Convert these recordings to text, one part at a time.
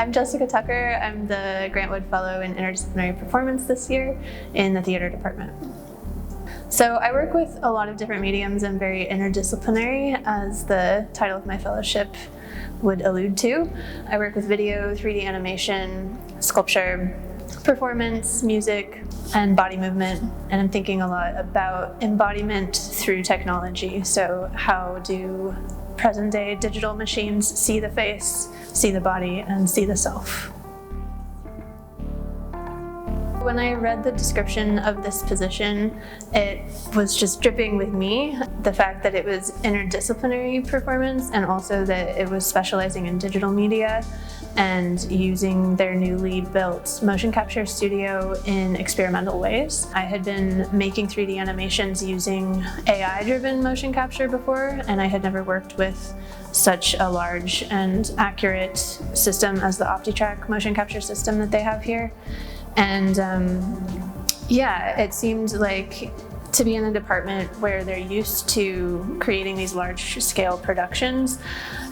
I'm Jessica Tucker. I'm the Grantwood Fellow in Interdisciplinary Performance this year in the theater department. So I work with a lot of different mediums and very interdisciplinary, as the title of my fellowship would allude to. I work with video, 3D animation, sculpture, performance, music, and body movement. And I'm thinking a lot about embodiment through technology. So how do present-day digital machines see the face, see the body, and see the self? When I read the description of this position, it was just dripping with me. The fact that it was interdisciplinary performance and also that it was specializing in digital media and using their newly built motion capture studio in experimental ways. I had been making 3D animations using AI-driven motion capture before, and I had never worked with such a large and accurate system as the OptiTrack motion capture system that they have here. And yeah, it seemed like to be in a department where they're used to creating these large-scale productions,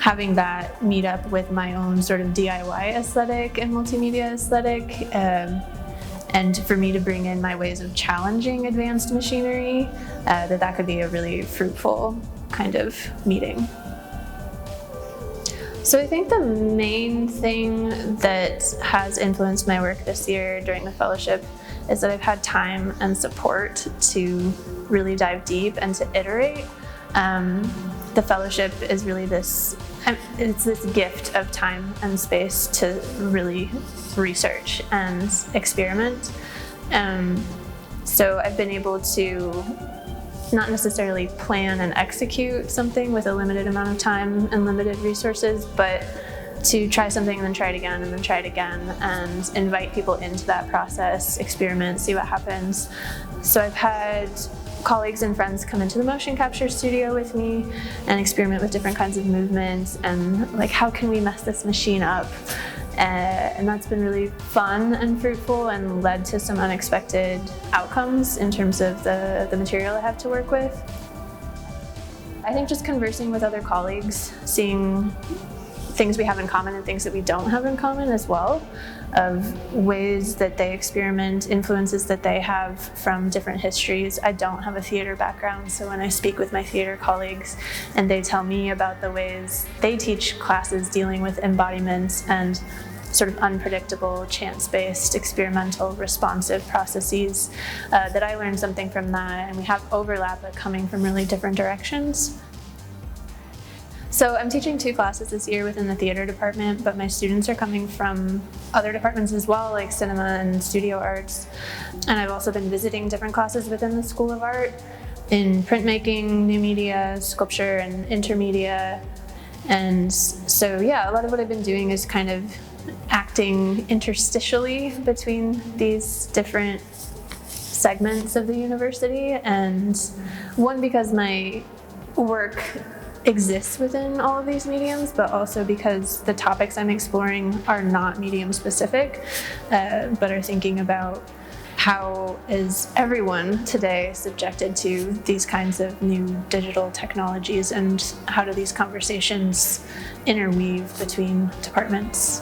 having that meet up with my own sort of DIY aesthetic and multimedia aesthetic, and for me to bring in my ways of challenging advanced machinery, that could be a really fruitful kind of meeting. So I think the main thing that has influenced my work this year during the fellowship is that I've had time and support to really dive deep and to iterate. The fellowship is really it's this gift of time and space to really research and experiment. So I've been able to not necessarily plan and execute something with a limited amount of time and limited resources, but to try something and then try it again and then try it again and invite people into that process, experiment, see what happens. So I've had colleagues and friends come into the motion capture studio with me and experiment with different kinds of movements and like, how can we mess this machine up? And that's been really fun and fruitful and led to some unexpected outcomes in terms of the material I have to work with. I think just conversing with other colleagues, seeing things we have in common and things that we don't have in common as well, of ways that they experiment, influences that they have from different histories. I don't have a theater background, so when I speak with my theater colleagues and they tell me about the ways they teach classes dealing with embodiments and sort of unpredictable, chance-based, experimental, responsive processes, that I learned something from that, and we have overlap but coming from really different directions. So I'm teaching 2 classes this year within the theater department, but my students are coming from other departments as well, like cinema and studio arts. And I've also been visiting different classes within the School of Art in printmaking, new media, sculpture, and intermedia. And so yeah, a lot of what I've been doing is kind of acting interstitially between these different segments of the university. And one, because my work exists within all of these mediums, but also because the topics I'm exploring are not medium specific, but are thinking about how is everyone today subjected to these kinds of new digital technologies, and how do these conversations interweave between departments.